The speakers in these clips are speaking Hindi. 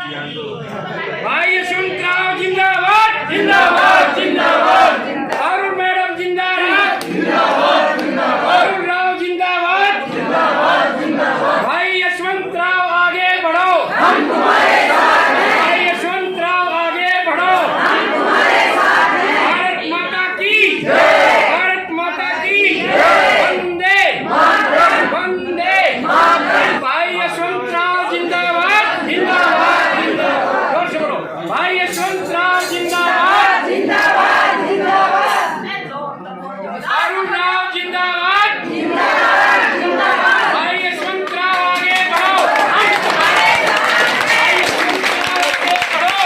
भाई यशवंतराव जिंदाबाद जिंदाबाद जिंदाबाद। अरुण मैडम जिंदाबाद जिंदाबाद जिंदाबाद। अरुण राव जिंदाबाद जिंदाबाद जिंदाबाद। भाई यशवंतराव आगे बढ़ो, हम तुम्हारे साथ हैं। भाई यशवंतराव आगे बढ़ो, हम तुम्हारे साथ हैं। भारत माता की जय, भारत माता की जय। वंदे मातरम, वंदे मातरम। भाई यशवंतराव जिंदाबाद जिंदाबाद जिंदाबाद। जोर से बोलो, भाई यशवंतराव जिंदाबाद जिंदाबाद जिंदाबाद। अरुण राव जिंदाबाद जिंदाबाद जिंदाबाद। भाई यशवंतराव आगे बढ़ो, हम तुम्हारे साथ हैं। भाई यशवंतराव आगे बढ़ो।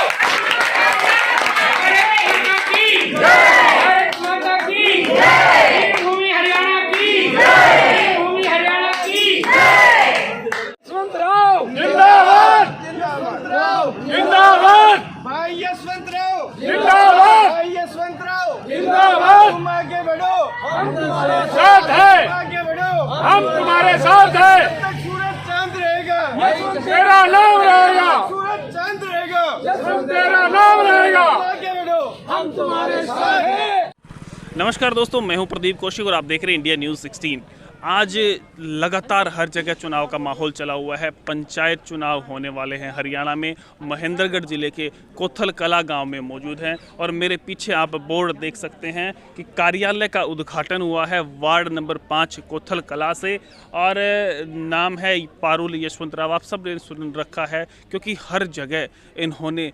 भारत माता की जय, भारत माता की जय। वीरभूमि हरियाणा की जय, वीरभूमि हरियाणा की जय। यशवंतराव जिंदाबाद जिंदाबाद। भाई यशवंतराव जिंदाबाद, भाई यशवंतराव जिंदाबाद। तुम आगे बढ़ो, हम तुम्हारे साथ हैं, आगे बढ़ो। हम तुम्हारे साथ हैं। जब तक सूरज चांद रहेगा, तेरा नाम रहेगा, सूरज चांद रहेगा, तेरा नाम रहेगा। आगे बढ़ो, हम तुम्हारे साथ हैं। नमस्कार दोस्तों, मैं हूं प्रदीप कौशिक और आप देख रहे हैं इंडिया न्यूज़ 16। आज लगातार हर जगह चुनाव का माहौल चला हुआ है। पंचायत चुनाव होने वाले हैं हरियाणा में। महेंद्रगढ़ ज़िले के कोथल कला गांव में मौजूद हैं और मेरे पीछे आप बोर्ड देख सकते हैं कि कार्यालय का उद्घाटन हुआ है वार्ड नंबर 5 कोथल कला से। और नाम है पारुल यशवंतराव। आप सब ने सुन रखा है क्योंकि हर जगह इन्होंने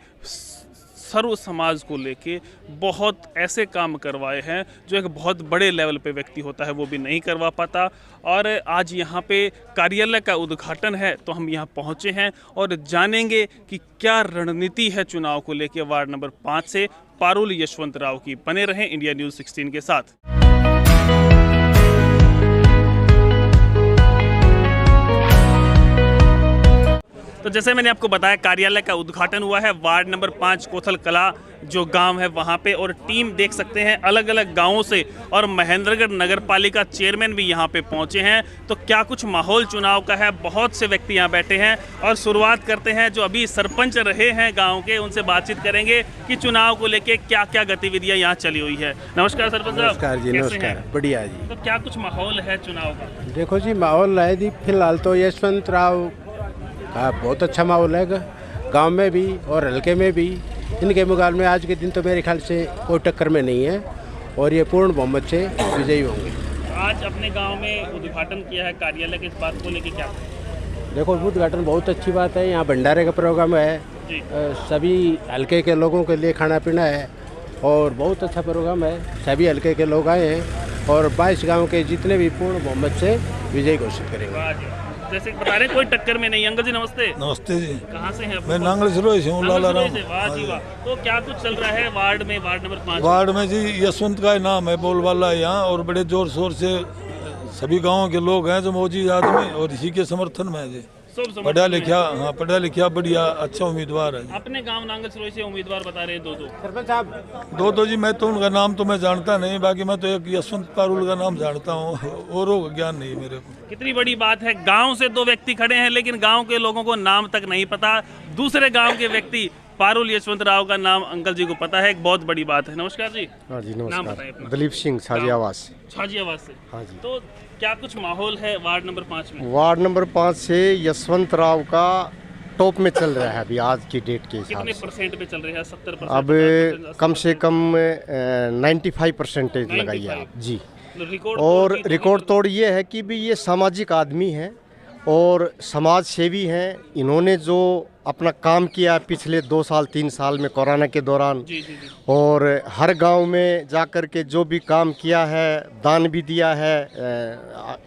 सर्व समाज को लेके बहुत ऐसे काम करवाए हैं जो एक बहुत बड़े लेवल पे व्यक्ति होता है वो भी नहीं करवा पाता। और आज यहाँ पे कार्यालय का उद्घाटन है तो हम यहाँ पहुँचे हैं और जानेंगे कि क्या रणनीति है चुनाव को लेके वार्ड नंबर 5 से पारुल यशवंतराव की। बने रहें इंडिया न्यूज़ 16 के साथ। तो जैसे मैंने आपको बताया कार्यालय का उद्घाटन हुआ है वार्ड नंबर 5 कोथल कला जो गांव है वहां पे। और टीम देख सकते हैं अलग अलग गांवों से और महेंद्रगढ़ नगर पालिका चेयरमैन भी यहां पे पहुंचे हैं। तो क्या कुछ माहौल चुनाव का है, बहुत से व्यक्ति यहां बैठे हैं। और शुरुआत करते हैं जो अभी सरपंच रहे हैं गाँव के, उनसे बातचीत करेंगे कि चुनाव को लेकर क्या क्या गतिविधियाँ यहाँ चली हुई है। नमस्कार सरपंच साहब। नमस्कार जी, नमस्कार। बढ़िया जी। तो क्या कुछ माहौल है चुनाव का? देखो जी, माहौल है जी फिलहाल तो यशवंतराव का बहुत अच्छा माहौल है गांव में भी और हल्के में भी। इनके मुकाबले में आज के दिन तो मेरे ख्याल से कोई टक्कर में नहीं है और ये पूर्ण बहुमत से विजयी होंगे। आज अपने गांव में उद्घाटन किया है कार्यालय के, इस बात को लेकर क्या? देखो, उद्घाटन बहुत अच्छी बात है। यहाँ भंडारे का प्रोग्राम है, सभी हल्के के लोगों के लिए खाना पीना है और बहुत अच्छा प्रोग्राम है। सभी हल्के के लोग आए हैं और 22 गाँव के जितने भी पूर्ण बहुमत से विजयी घोषित करेंगे। जैसे बता रहे कोई टक्कर में नहीं। अंकल जी नमस्ते। नमस्ते जी। कहाँ से हैं? मैं नांगल सिरोही से हूँ, लाला राम। वाह जी वाह। तो क्या कुछ चल रहा है वार्ड में, वार्ड नंबर 5? वार्ड में जी यशवंत का नाम है बोलबाला है यहाँ और बड़े जोर शोर से सभी गाँव के लोग हैं जो मौजूद आदमी और इसी के समर्थन में है जी। पढ़ा लिखा, हाँ पढ़ा लिखा बढ़िया अच्छा उम्मीदवार है। अपने गांव नांगल सिरोही से उम्मीदवार बता रहे हैं दो। सरपंच साहब दो जी, मैं तो उनका नाम तो मैं जानता नहीं, बाकी मैं तो एक यशवंत पारुल का नाम जानता हूँ, औरों का ज्ञान नहीं मेरे को। कितनी बड़ी बात है, गांव से 2 व्यक्ति खड़े हैं लेकिन गांव के लोगों को नाम तक नहीं पता। दूसरे गांव के व्यक्ति पारुल यशवंतराव का नाम अंकल जी को पता है, एक बहुत बड़ी बात है। नमस्कार जी। हाँ जी, नाम बताइए नमस्कार। अपना। दलीप सिंह छाजियावास। छाजियावास से। हाँ जी। तो क्या कुछ माहौल है वार्ड नंबर 5 में? वार्ड नंबर 5 से यशवंतराव का टॉप में चल रहा है अभी आज की डेट के हिसाब कितने से। परसेंट पे चल रहे हैं? 70%? अब कम से कम 95% लगाइए आप जी। और रिकॉर्ड तोड़ ये है कि भी ये सामाजिक आदमी हैं और समाज सेवी हैं। इन्होंने जो अपना काम किया पिछले 2 साल 3 साल में कोरोना के दौरान, और हर गांव में जाकर के जो भी काम किया है, दान भी दिया है,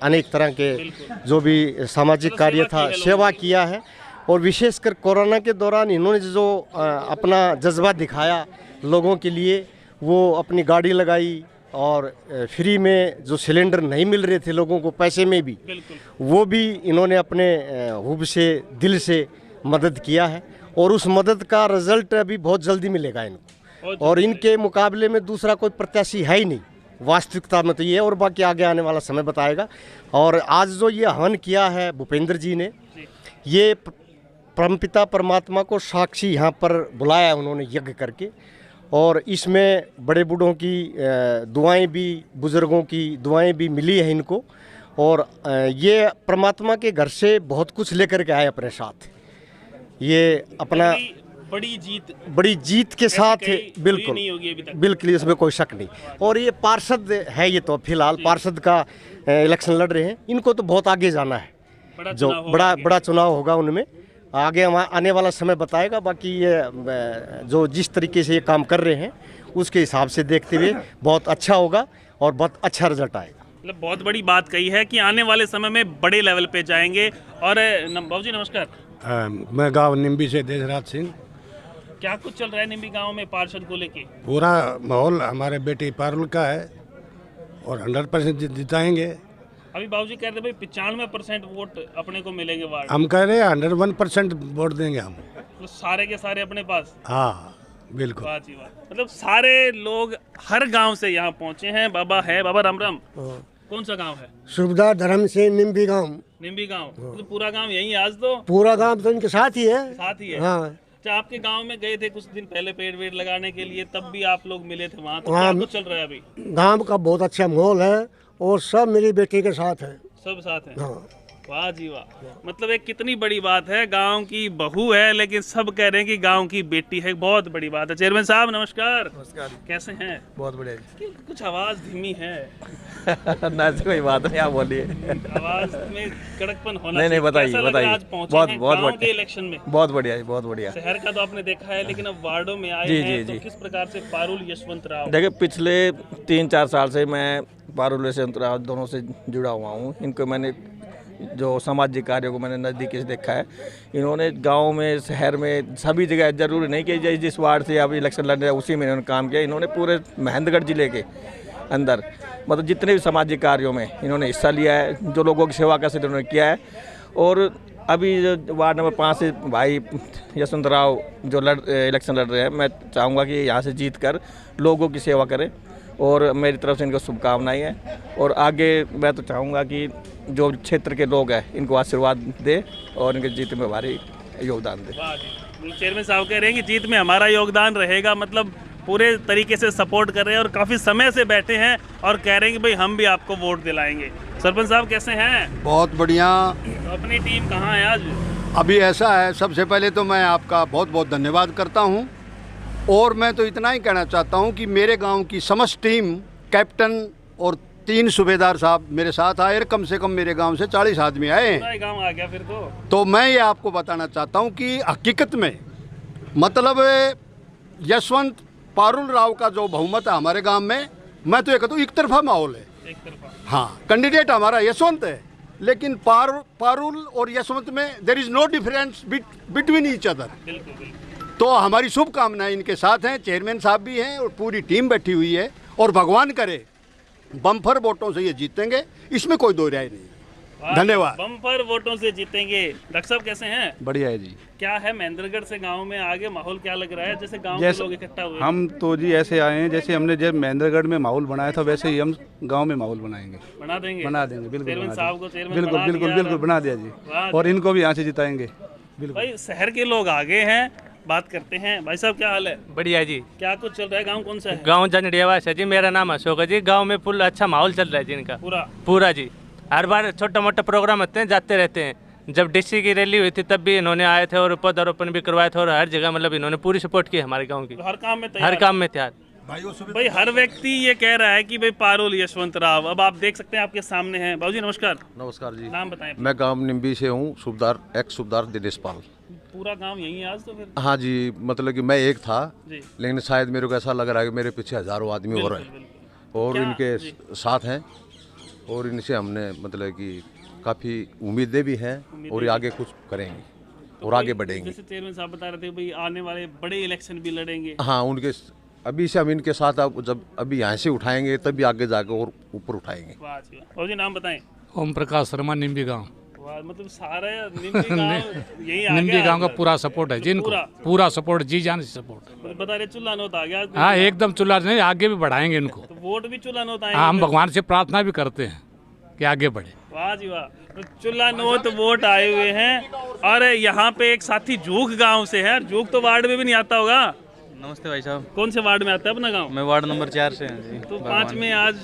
अनेक तरह के जो भी सामाजिक कार्य था सेवा किया है। और विशेषकर कोरोना के दौरान इन्होंने जो अपना जज्बा दिखाया लोगों के लिए, वो अपनी गाड़ी लगाई और फ्री में जो सिलेंडर नहीं मिल रहे थे लोगों को पैसे में भी, वो भी इन्होंने अपने हुब से दिल से मदद किया है और उस मदद का रिजल्ट अभी बहुत जल्दी मिलेगा इनको। और इनके मुकाबले में दूसरा कोई प्रत्याशी है ही नहीं वास्तविकता में तो ये, और बाकी आगे आने वाला समय बताएगा। और आज जो ये हवन किया है भूपेंद्र जी ने, ये परमपिता परमात्मा को साक्षी यहाँ पर बुलाया उन्होंने यज्ञ करके, और इसमें बड़े बूढ़ों की दुआएं भी, बुज़ुर्गों की दुआएं भी मिली है इनको, और ये परमात्मा के घर से बहुत कुछ लेकर के आए अपने साथ। ये अपना बड़ी जीत के साथ बिल्कुल नहीं होगी अभी तक। बिल्कुल, इसमें कोई शक नहीं। और ये पार्षद है, ये तो फिलहाल पार्षद का इलेक्शन लड़ रहे हैं, इनको तो बहुत आगे जाना है, जो बड़ा चुनाव होगा उनमें आगे आने वाला समय बताएगा। बाकी ये जो जिस तरीके से ये काम कर रहे हैं उसके हिसाब से देखते हुए बहुत अच्छा होगा और बहुत अच्छा रिजल्ट आएगा। मतलब बहुत बड़ी बात कही है कि आने वाले समय में बड़े लेवल पे जाएंगे। और बाबू जी नमस्कार। मैं गांव निम्बी से देशराज सिंह। क्या कुछ चल रहा है निम्बी गांव में पार्षद को लेके? पूरा माहौल हमारे बेटी पारुल का है और 100% जिताएंगे। अभी बाबूजी कह रहे थे भाई 95% वोट अपने को मिलेंगे वार्ड। हम कह रहे हैं 101% वोट देंगे हम। तो सारे के सारे अपने पास? हाँ बिल्कुल। वाह जी वाह। मतलब सारे लोग हर गांव से यहाँ पहुँचे हैं। बाबा है, बाबा राम राम। कौन सा गांव है? सुबेदार धर्म से निम्बी गांव। निम्बी गांव। तो पूरा गांव यही आज तो? पूरा गांव तो इनके साथ ही है। साथ ही है। हाँ। अच्छा, आपके गांव में गए थे कुछ दिन पहले पेड़ वेड़ लगाने के लिए, तब भी आप लोग मिले थे वहाँ, तो क्या कुछ चल रहा है अभी? गांव का बहुत अच्छा माहौल है और सब मेरी बेटी के साथ है। सब साथ हैं? हाँ। वाह जी वाह। मतलब एक कितनी बड़ी बात है, गांव की बहू है लेकिन सब कह रहे हैं कि गांव की बेटी है, बहुत बड़ी बात है। चेयरमैन साहब नमस्कार। नमस्कार। कैसे हैं? बहुत बढ़िया। कुछ आवाज धीमी है। ना कोई बात नहीं, आप बोलिए। आवाज में कड़कपन होना नहीं, बताइए बताइए। आज पहुंचे हैं गांव के इलेक्शन में? बहुत बढ़िया है, बहुत बढ़िया। शहर का तो आपने देखा है, लेकिन अब वार्डों में आए हैं तो किस प्रकार से पारुल यशवंत राव? देखिए, पिछले 3-4 साल से मैं पारुल यशवंत राव दोनों से जुड़ा हुआ हूँ। इनको मैंने जो सामाजिक कार्यों को मैंने नज़दीकी से देखा है। इन्होंने गांव में, शहर में, सभी जगह, जरूरी नहीं कि जिस वार्ड से आप इलेक्शन लड़ रहे हैं उसी में इन्होंने काम किया। इन्होंने पूरे महेंद्रगढ़ जिले के अंदर मतलब जितने भी सामाजिक कार्यों में इन्होंने हिस्सा लिया है, जो लोगों की सेवा का सिद्ध इन्होंने किया है। और अभी जो वार्ड नंबर 5 से भाई यशवंत राव जो इलेक्शन लड़ रहे हैं, मैं चाहूँगा कि यहाँ से जीत कर लोगों की सेवा करें और मेरी तरफ से इनको शुभकामनाएं हैं। और आगे मैं तो चाहूँगा कि जो क्षेत्र के लोग हैं इनको आशीर्वाद दे और इनके जीत में भारी योगदान दे। चेयरमैन साहब कह रहे हैं कि जीत में हमारा योगदान रहेगा, मतलब पूरे तरीके से सपोर्ट कर रहे हैं और काफ़ी समय से बैठे हैं और कह रहे हैं कि भाई हम भी आपको वोट दिलाएंगे। सरपंच साहब कैसे हैं? बहुत बढ़िया। तो अपनी टीम कहाँ है आज? अभी ऐसा है, सबसे पहले तो मैं आपका बहुत बहुत धन्यवाद करता हूं, और मैं तो इतना ही कहना चाहता हूं कि मेरे गांव की समस्त टीम, कैप्टन और 3 सूबेदार साहब मेरे साथ आए। कम से कम मेरे गांव से 40 आदमी आए हैं। गांव आ गया फिर तो मैं ये आपको बताना चाहता हूं कि हकीकत में मतलब यशवंत पारुल राव का जो बहुमत है हमारे गांव में, मैं तो ये कहता हूँ एक तरफा माहौल है। एक तरफा। हाँ, कैंडिडेट हमारा यशवंत है, लेकिन पारुल और यशवंत में there is no difference between each other. तो हमारी शुभकामनाएं इनके साथ हैं। चेयरमैन साहब भी हैं और पूरी टीम बैठी हुई है, और भगवान करे बम्पर वोटों से ये जीतेंगे, इसमें कोई दो राय नहीं। धन्यवाद। बम्पर वोटों से जीतेंगे। डॉक्टर साहब कैसे हैं? बढ़िया है जी। क्या है महेंद्रगढ़ से गांव में आगे माहौल क्या लग रहा है, जैसे गांव के लोग इकट्ठा हुए? हम तो जी ऐसे आए हैं जैसे हमने जब महेंद्रगढ़ में माहौल बनाया था वैसे ही हम गांव में माहौल बनाएंगे। बना देंगे? बना देंगे, बिल्कुल। चेयरमैन साहब को चेयरमैन बिल्कुल बिल्कुल बिल्कुल बना दिया जी, और इनको भी यहाँ से जिताएंगे। बिल्कुल भाई, शहर के लोग आगे हैं, बात करते हैं। भाई साहब क्या हाल है? बढ़िया जी। क्या कुछ चल रहा है? गांव कौन सा है? गांव जनडियावास है जी। मेरा नाम अशोक है जी। गांव में फुल अच्छा माहौल चल रहा है जी इनका। पूरा जी। हर बार छोटा मोटा प्रोग्राम होते हैं, जाते रहते हैं। जब डीसी की रैली हुई थी तब भी इन्होंने आए थे और पौधारोपण भी करवाए थे, और हर जगह मतलब इन्होंने पूरी सपोर्ट की हमारे गाँव की। हर काम में तैयार। भाई हर व्यक्ति ये कह रहा है कि भाई पारुल यशवंत राव। अब आप देख सकते हैं, आपके सामने हैं। बाबूजी नमस्कार। नमस्कार जी। नाम बताएं। मैं गांव निम्बी से हूँ, सूबेदार एक्स सूबेदार दिनेश पाल। पूरा गांव यही है आज तो फिर? हाँ जी, मतलब कि मैं एक था, लेकिन शायद मेरे को ऐसा लग रहा है कि मेरे पीछे हजारों आदमी हो रहे हैं और इनके साथ हैं, और इनसे हमने मतलब कि काफ़ी उम्मीदें भी हैं और आगे कुछ करेंगे और आगे बढ़ेंगे। जैसे चेयरमैन साहब बता रहे थे भाई आने वाले बड़े इलेक्शन भी लड़ेंगे। हाँ, उनके अभी से हम इनके साथ अब जब अभी यहाँ से उठाएंगे तभी आगे जाकर और ऊपर उठाएंगे। बाबूजी नाम बताएं। ओम प्रकाश शर्मा, निम्बी गाँव। मतलब सारे निम्बी गांव का पूरा सपोर्ट है जिनको, पूरा सपोर्ट, जी जान से सपोर्ट। बता रहे चूल्हा नौत आ गया। हाँ, एकदम चूल्हा नहीं, आगे भी बढ़ाएंगे इनको। तो वोट भी चूल्हा नौत आएंगे। हाँ, हम भगवान से प्रार्थना भी करते हैं कि आगे बढ़े। वाह जी वाह। तो चुल्ला नोत वोट आए हुए हैं और यहाँ पे एक साथी जोग गांव से है। जोग तो वार्ड में भी नहीं आता होगा। नमस्ते भाई साहब। कौन से वार्ड में आता है अपना गांव? मैं वार्ड नंबर 4 से हैं जी। तो 5 में आज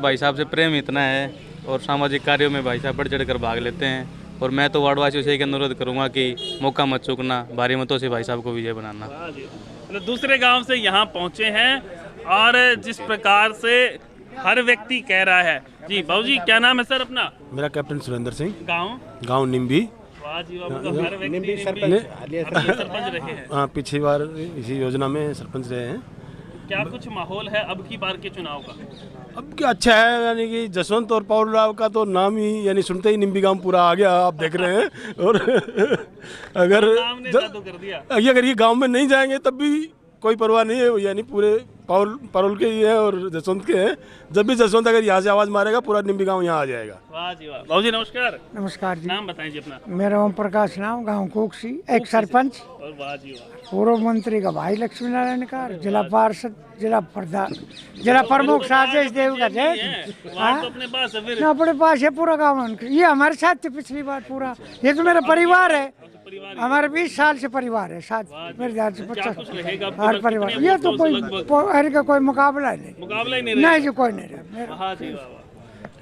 भाई साहब से प्रेम इतना है और सामाजिक कार्यों में भाई साहब बढ़ चढ़ कर भाग लेते हैं। और मैं तो वार्डवासियों से एक अनुरोध करूंगा कि मौका मत चूकना, भारी मतों से भाई साहब को विजय बनाना। मतलब दूसरे गांव से यहाँ पहुँचे हैं और जिस प्रकार से हर व्यक्ति कह रहा है। जी बाबू जी, क्या नाम है सर अपना? मेरा कैप्टन सुरेंद्र सिंह, गाँव निम्बी। वाह जी वाह। मतलब हर व्यक्ति सरपंच रहे हैं। हाँ, पिछली बार इसी योजना में सरपंच रहे हैं। क्या कुछ माहौल है अब की बार के चुनाव का? अब क्या अच्छा है, यानी कि जसवंत और पारुल राव का तो नाम ही, यानी सुनते ही निम्बी गांव पूरा आ गया, आप देख रहे हैं। और अगर कर दिया। अगर ये गांव में नहीं जाएंगे तब भी कोई परवाह नहीं है, यानी पूरे पारुल के ही है और जसवंत के हैं। जब भी जसवंत अगर यहाँ से आवाज मारेगा पूरा निम्बी गांव यहाँ आ जाएगा। वाह जी वाह। बाबू जी नमस्कार। नमस्कार जी। नाम बताएं जी अपना? मेरा ओम प्रकाश नाम, गांव कोकसी, एक सरपंच और वाह जी वाह। पूर्व मंत्री का भाई लक्ष्मी नारायण का, जिला पार्षद, जिला प्रधान, जिला प्रमुख राजेश देव का जय। अपने पास है फिर? अपने पास है पूरा गाँव। ये हमारे साथ थे पिछली बार पूरा। ये तो मेरा परिवार है, हमारे 20 साल से परिवार है साथ, मेरे ध्यान से 50 हर परिवार। ये तो कोई मुकाबला नहीं, नहीं जी, कोई नहीं रहा।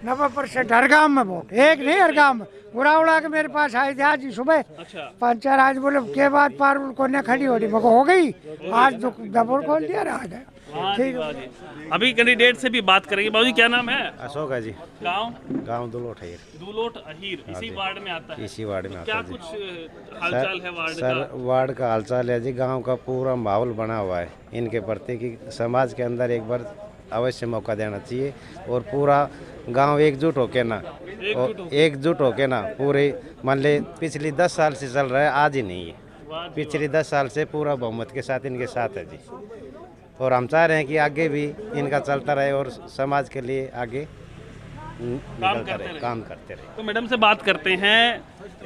90% हर गाँव में वोट, एक नहीं हर गाँव में। उड़ा के मेरे पास आए थे आज ही सुबह। अच्छा। 5-4 आज बोले के बाद पारुल को न खड़ी हो रही, मगर हो गई आज तो दबोर खोल दिया आ गया। ठीक है, अभी कैंडिडेट से भी बात करेंगे। बाबू जी क्या नाम है? अशोक है जी। गाँव दुलोट अहीर। दुलोट अहीर इसी वार्ड में आता है? इसी वार्ड में आता क्या है। कुछ हालचाल है वार्ड का? सर, वार्ड का हालचाल है जी, गांव का पूरा माहौल बना हुआ है इनके प्रति कि समाज के अंदर एक बार अवश्य मौका देना चाहिए और पूरा गांव एकजुट होके ना पूरे, मान ले पिछली 10 साल से चल रहा है, आज ही नहीं है, पिछली 10 साल से पूरा बहुमत के साथ इनके साथ है जी। और हम चाह रहे हैं कि आगे भी इनका चलता रहे और समाज के लिए आगे काम करते रहे। तो मैडम से बात करते हैं।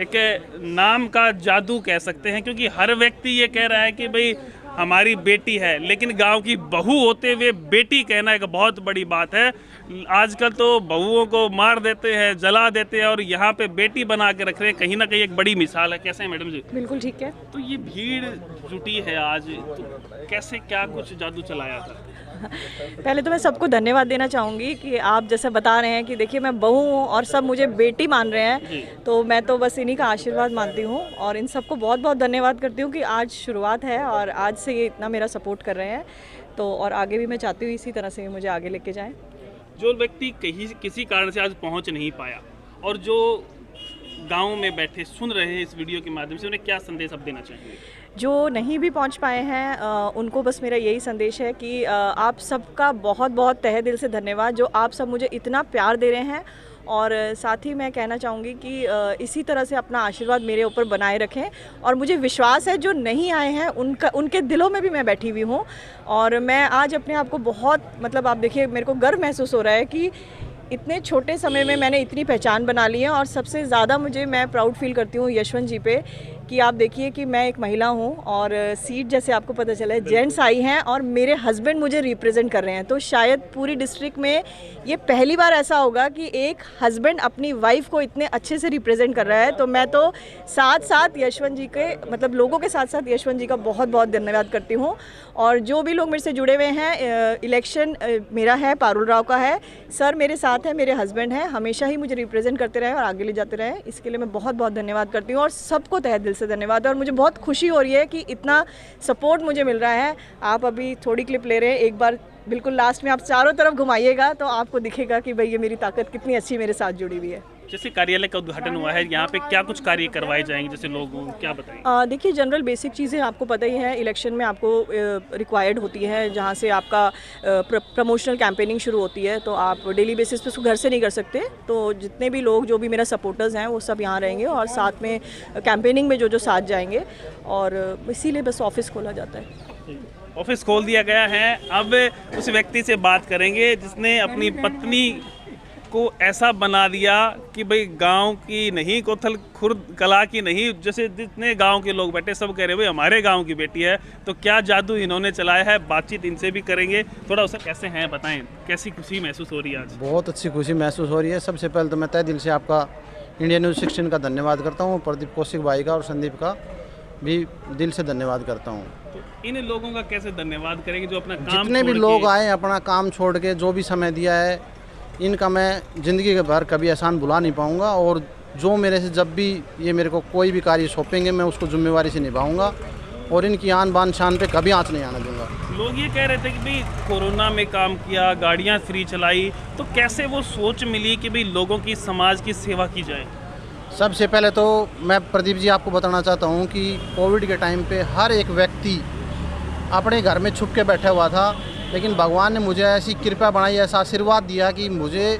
एक नाम का जादू कह सकते हैं, क्योंकि हर व्यक्ति ये कह रहा है कि भाई हमारी बेटी है, लेकिन गांव की बहू होते हुए बेटी कहना एक बहुत बड़ी बात है। आजकल तो बहुओं को मार देते हैं, जला देते हैं, और यहाँ पे बेटी बना के रख रहे हैं। कहीं ना कहीं एक बड़ी मिसाल है। कैसे है मैडम जी? बिल्कुल ठीक है। तो ये भीड़ जुटी है आज, तो कैसे क्या कुछ जादू चलाया था? पहले तो मैं सबको धन्यवाद देना चाहूँगी कि आप जैसे बता रहे हैं कि देखिए मैं बहू हूँ और सब मुझे बेटी मान रहे हैं, तो मैं तो बस इन्हीं का आशीर्वाद मानती हूँ और इन सबको बहुत बहुत धन्यवाद करती हूँ कि आज शुरुआत है और आज से ये इतना मेरा सपोर्ट कर रहे हैं। तो और आगे भी मैं चाहती हूँ इसी तरह से मुझे आगे लेके जाएं। जो व्यक्ति कहीं किसी कारण से आज पहुँच नहीं पाया और जो गाँव में बैठे सुन रहे हैं इस वीडियो के माध्यम से, उन्हें क्या संदेश आप देना चाहेंगे? जो नहीं भी पहुंच पाए हैं उनको बस मेरा यही संदेश है कि आप सबका बहुत बहुत तहे दिल से धन्यवाद, जो आप सब मुझे इतना प्यार दे रहे हैं। और साथ ही मैं कहना चाहूँगी कि इसी तरह से अपना आशीर्वाद मेरे ऊपर बनाए रखें। और मुझे विश्वास है जो नहीं आए हैं उनके दिलों में भी मैं बैठी हुई हूँ। और मैं आज अपने आप को बहुत, मतलब आप देखिए, मेरे को गर्व महसूस हो रहा है कि इतने छोटे समय में मैंने इतनी पहचान बना ली है। और सबसे ज़्यादा मैं प्राउड फील करती हूँ यशवंत जी पे कि आप देखिए कि मैं एक महिला हूँ और सीट जैसे आपको पता चला है जेंट्स आई हैं और मेरे हस्बैंड मुझे रिप्रेजेंट कर रहे हैं। तो शायद पूरी डिस्ट्रिक्ट में ये पहली बार ऐसा होगा कि एक हस्बैंड अपनी वाइफ को इतने अच्छे से रिप्रेजेंट कर रहा है। तो मैं तो साथ साथ यशवंत जी के, मतलब लोगों के साथ साथ यशवंत जी का बहुत बहुत धन्यवाद करती हूँ। और जो भी लोग मेरे से जुड़े हुए हैं, इलेक्शन मेरा है, पारुल राव का है, सर मेरे साथ है, मेरे हस्बैंड हैं, हमेशा ही मुझे रिप्रेजेंट करते रहे और आगे ले जाते रहे। इसके लिए मैं बहुत बहुत धन्यवाद करती हूँ और सबको तहे दिल से धन्यवाद। और मुझे बहुत खुशी हो रही है कि इतना सपोर्ट मुझे मिल रहा है। आप अभी थोड़ी क्लिप ले रहे हैं, एक बार बिल्कुल लास्ट में आप चारों तरफ घुमाइएगा तो आपको दिखेगा कि भाई ये मेरी ताकत कितनी अच्छी मेरे साथ जुड़ी हुई है। जैसे कार्यालय का उद्घाटन हुआ है, यहाँ पे क्या कुछ कार्य करवाए जाएंगे, जैसे लोगों क्या बताएंगे? देखिए, जनरल बेसिक चीज़ें आपको पता ही है, इलेक्शन में आपको रिक्वायर्ड होती है, जहाँ से आपका प्रमोशनल कैंपेनिंग शुरू होती है। तो आप डेली बेसिस पे उसको घर से नहीं कर सकते। तो जितने भी लोग, जो भी मेरा सपोर्टर्स हैं, वो सब यहाँ रहेंगे और साथ में कैंपेनिंग में जो साथ जाएंगे। और इसीलिए बस ऑफिस खोला जाता है। ऑफिस खोल दिया गया है। अब उस व्यक्ति से बात करेंगे जिसने अपनी पत्नी को ऐसा बना दिया कि भाई गांव की नहीं, कोथल खुर्द कला की नहीं, जैसे जितने गांव के लोग बैठे सब कह रहे भाई हमारे गांव की बेटी है। तो क्या जादू इन्होंने चलाया है, बातचीत इनसे भी करेंगे थोड़ा। उससे कैसे हैं बताएं, कैसी खुशी महसूस हो रही है आज? बहुत अच्छी खुशी महसूस हो रही है। सबसे पहले तो मैं तहे दिल से आपका इंडिया न्यूज़ 16 का धन्यवाद करता हूँ, प्रदीप कौशिक भाई का और संदीप का भी दिल से धन्यवाद करता हूँ। तो इन लोगों का कैसे धन्यवाद करेंगे जो अपना काम जितने भी लोग आए अपना काम छोड़ के जो भी समय दिया है, इनका मैं ज़िंदगी के भर कभी एहसान भुला नहीं पाऊँगा। और जो मेरे से जब भी ये मेरे को कोई भी कार्य सौंपेंगे मैं उसको जिम्मेवारी से निभाऊँगा और इनकी आन बान शान पे कभी आँच नहीं आने दूँगा। लोग ये कह रहे थे कि भाई कोरोना में काम किया, गाड़ियाँ फ्री चलाई, तो कैसे वो सोच मिली कि भाई लोगों की, समाज की सेवा की जाए? सबसे पहले तो मैं प्रदीप जी आपको बताना चाहता हूँ कि कोविड के टाइम पे हर एक व्यक्ति अपने घर में छुप के बैठा हुआ था, लेकिन भगवान ने मुझे ऐसी कृपा बनाई, ऐसा आशीर्वाद दिया कि मुझे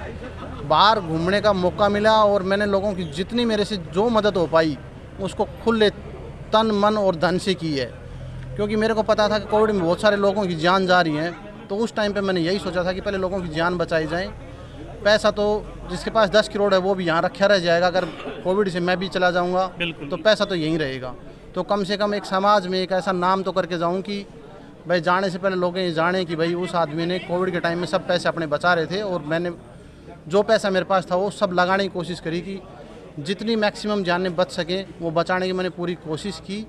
बाहर घूमने का मौका मिला और मैंने लोगों की जितनी मेरे से जो मदद हो पाई उसको खुले तन मन और धन से की है। क्योंकि मेरे को पता था कि कोविड में बहुत सारे लोगों की जान जा रही है, तो उस टाइम पे मैंने यही सोचा था कि पहले लोगों की जान बचाई जाए। पैसा तो जिसके पास 10 करोड़ है वो भी यहाँ रखा रह जाएगा, अगर कोविड से मैं भी चला जाऊँगा तो पैसा तो यहीं रहेगा। तो कम से कम एक समाज में एक ऐसा नाम तो करके जाऊँ कि भाई जाने से पहले लोग ये जाने कि भाई उस आदमी ने कोविड के टाइम में सब पैसे अपने बचा रहे थे और मैंने जो पैसा मेरे पास था वो सब लगाने की कोशिश करी कि जितनी मैक्सिमम जानें बच सकें वो बचाने की मैंने पूरी कोशिश की।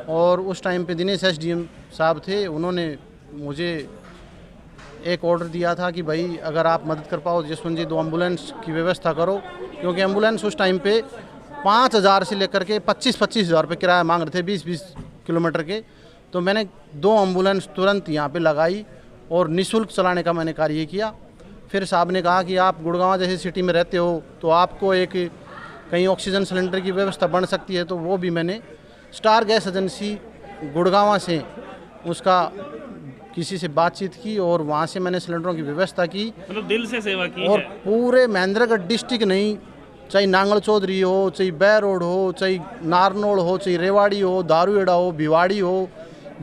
और उस टाइम पे दिनेश SDM साहब थे, उन्होंने मुझे एक ऑर्डर दिया था कि भाई अगर आप मदद कर पाओ जसवंत जी 2 एम्बुलेंस की व्यवस्था करो, क्योंकि एम्बुलेंस उस टाइम पे 5,000 से लेकर के 25-25 हज़ार रुपये किराया मांग रहे थे 20-20 किलोमीटर के। तो मैंने 2 एम्बुलेंस तुरंत यहाँ पे लगाई और निःशुल्क चलाने का मैंने कार्य किया। फिर साहब ने कहा कि आप गुड़गांव जैसी सिटी में रहते हो तो आपको एक कहीं ऑक्सीजन सिलेंडर की व्यवस्था बन सकती है, तो वो भी मैंने स्टार गैस एजेंसी गुड़गांव से उसका किसी से बातचीत की और वहाँ से मैंने सिलेंडरों की व्यवस्था की। मतलब दिल से सेवा की और है। पूरे महेंद्रगढ़ डिस्ट्रिक्ट नहीं, चाहे नांगल चौधरी हो, चाहे बैर रोड हो, चाहे नारनौल हो, चाहे रेवाड़ी हो, दारूएड़ा हो, भिवाड़ी हो,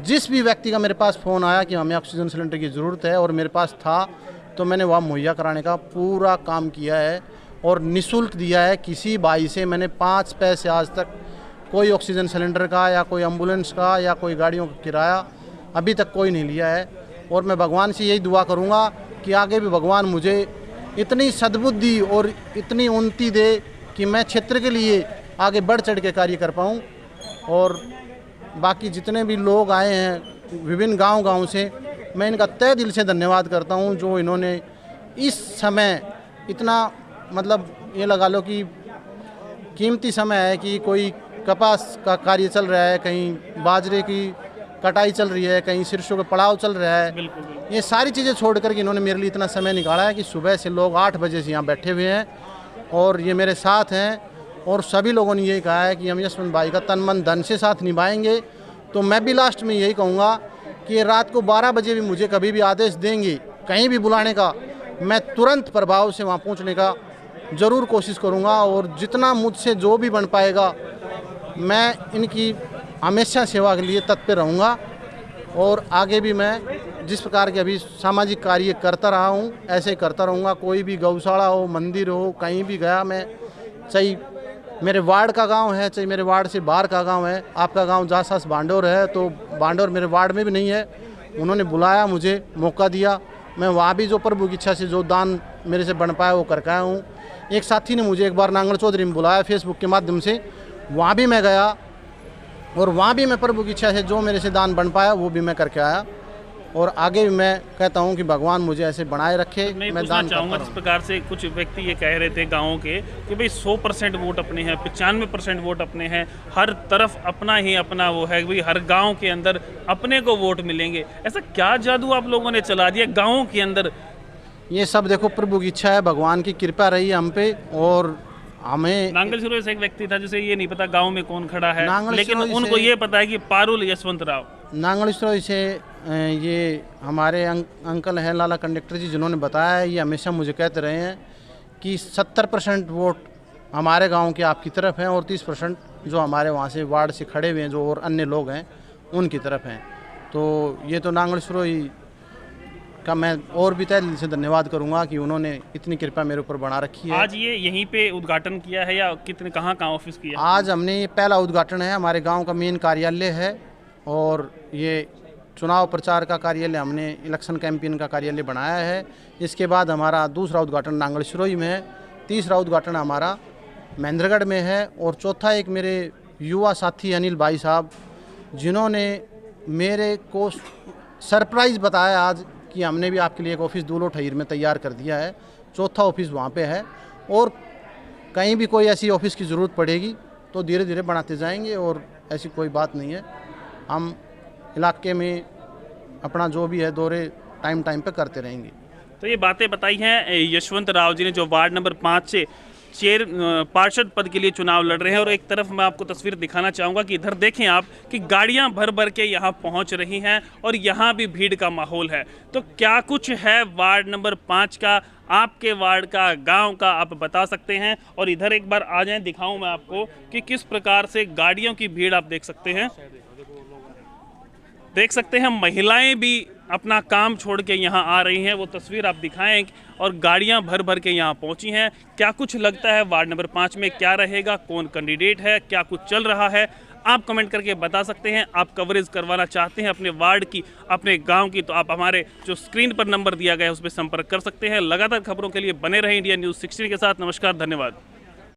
जिस भी व्यक्ति का मेरे पास फ़ोन आया कि हमें ऑक्सीजन सिलेंडर की ज़रूरत है और मेरे पास था, तो मैंने वहाँ मुहैया कराने का पूरा काम किया है और निःशुल्क दिया है। किसी भाई से मैंने 5 पैसे आज तक कोई ऑक्सीजन सिलेंडर का या कोई एम्बुलेंस का या कोई गाड़ियों का किराया अभी तक कोई नहीं लिया है। और मैं भगवान से यही दुआ करूँगा कि आगे भी भगवान मुझे इतनी सद्बुद्धि और इतनी उन्नति दे कि मैं क्षेत्र के लिए आगे बढ़ चढ़ के कार्य कर पाऊँ। और बाकी जितने भी लोग आए हैं विभिन्न गांव से, मैं इनका तहे दिल से धन्यवाद करता हूं, जो इन्होंने इस समय इतना, मतलब ये लगा लो कि कीमती समय है कि कोई कपास का कार्य चल रहा है, कहीं बाजरे की कटाई चल रही है, कहीं सरसों का पड़ाव चल रहा है। ये सारी चीज़ें छोड़ कर के इन्होंने मेरे लिए इतना समय निकाला है कि सुबह से लोग 8 बजे से यहाँ बैठे हुए हैं और ये मेरे साथ हैं। और सभी लोगों ने यही कहा है कि हम यशवंत भाई का तन मन धन से साथ निभाएंगे। तो मैं भी लास्ट में यही कहूँगा कि रात को 12 बजे भी मुझे कभी भी आदेश देंगे कहीं भी बुलाने का, मैं तुरंत प्रभाव से वहाँ पहुँचने का ज़रूर कोशिश करूँगा। और जितना मुझसे जो भी बन पाएगा मैं इनकी हमेशा सेवा के लिए तत्पर रहूँगा। और आगे भी मैं जिस प्रकार के अभी सामाजिक कार्य करता रहा हूँ ऐसे ही करता रहूँगा। कोई भी गौशाला हो, मंदिर हो, कहीं भी गया मैं, चाहे मेरे वार्ड का गांव है, चाहे मेरे वार्ड से बाहर का गांव है। आपका गांव जासास बांडोर है, तो बांडोर मेरे वार्ड में भी नहीं है, उन्होंने बुलाया, मुझे मौका दिया, मैं वहाँ भी जो प्रभु की इच्छा से जो दान मेरे से बन पाया वो करके आया हूँ। एक साथी ने मुझे एक बार नांगल चौधरी में बुलाया फेसबुक के माध्यम से, वहाँ भी मैं गया और वहाँ भी मैं प्रभु की इच्छा से जो मेरे से दान बन पाया वो भी मैं करके आया। और आगे भी मैं कहता हूं कि भगवान मुझे ऐसे बनाए रखे। मैं दान चाहूँगा जिस प्रकार से कुछ व्यक्ति ये कह रहे थे गाँव के कि भाई 100% वोट अपने हैं, 95% वोट अपने हैं, हर तरफ अपना ही अपना वो है, भाई हर गांव के अंदर अपने को वोट मिलेंगे। ऐसा क्या जादू आप लोगों ने चला दिया गाँव के अंदर? ये सब देखो प्रभु की इच्छा है, भगवान की कृपा रही है हम पे। और हमें नांगल सिरोही से एक व्यक्ति था जिसे ये नहीं पता गांव में कौन खड़ा है, लेकिन उनको ये पता है कि पारुल यशवंत राव। नांगल सिरोही से ये हमारे अंकल हैं लाला कंडक्टर जी, जिन्होंने बताया है, ये हमेशा मुझे कहते रहे हैं कि 70% वोट हमारे गांव के आपकी तरफ हैं और 30% जो हमारे वहाँ से वार्ड से खड़े हुए हैं जो और अन्य लोग हैं उनकी तरफ हैं। तो ये तो नांगल सिरोही का मैं और भी तहे दिल से धन्यवाद करूंगा कि उन्होंने इतनी कृपा मेरे ऊपर बना रखी है। आज ये यहीं पे उद्घाटन किया है या कितने कहाँ ऑफिस किया? आज हमने ये पहला उद्घाटन है, हमारे गांव का मेन कार्यालय है और ये चुनाव प्रचार का कार्यालय हमने इलेक्शन कैंपेन का कार्यालय बनाया है। इसके बाद हमारा दूसरा उद्घाटन नांगल सिरोही में है, तीसरा उद्घाटन हमारा महेंद्रगढ़ में है और चौथा एक मेरे युवा साथी अनिल भाई साहब जिन्होंने मेरे को सरप्राइज़ बताया आज कि हमने भी आपके लिए एक ऑफिस दूलो ठहीर में तैयार कर दिया है। चौथा ऑफिस वहाँ पे है और कहीं भी कोई ऐसी ऑफिस की ज़रूरत पड़ेगी तो धीरे धीरे बनाते जाएंगे और ऐसी कोई बात नहीं है। हम इलाके में अपना जो भी है दौरे टाइम पे करते रहेंगे। तो ये बातें बताई हैं यशवंत राव जी ने, जो वार्ड नंबर 5 से पार्षद पद के लिए चुनाव लड़ रहे हैं। और एक तरफ मैं आपको तस्वीर दिखाना चाहूँगा कि इधर देखें आप कि गाड़ियाँ भर भर के यहाँ पहुँच रही हैं और यहाँ भी भीड़ का माहौल है। तो क्या कुछ है वार्ड नंबर 5 का, आपके वार्ड का, गांव का, आप बता सकते हैं। और इधर एक बार आ जाएं, दिखाऊं मैं आपको कि किस प्रकार से गाड़ियों की भीड़ आप देख सकते हैं। देख सकते हैं महिलाएं भी अपना काम छोड़ के यहाँ आ रही हैं, वो तस्वीर आप दिखाएं। और गाड़ियाँ भर भर के यहाँ पहुँची हैं। क्या कुछ लगता है वार्ड नंबर 5 में क्या रहेगा, कौन कैंडिडेट है, क्या कुछ चल रहा है, आप कमेंट करके बता सकते हैं। आप कवरेज करवाना चाहते हैं अपने वार्ड की, अपने गांव की, तो आप हमारे जो स्क्रीन पर नंबर दिया गया है उस पर संपर्क कर सकते हैं। लगातार खबरों के लिए बने रहें इंडिया न्यूज़ 16 के साथ। नमस्कार, धन्यवाद।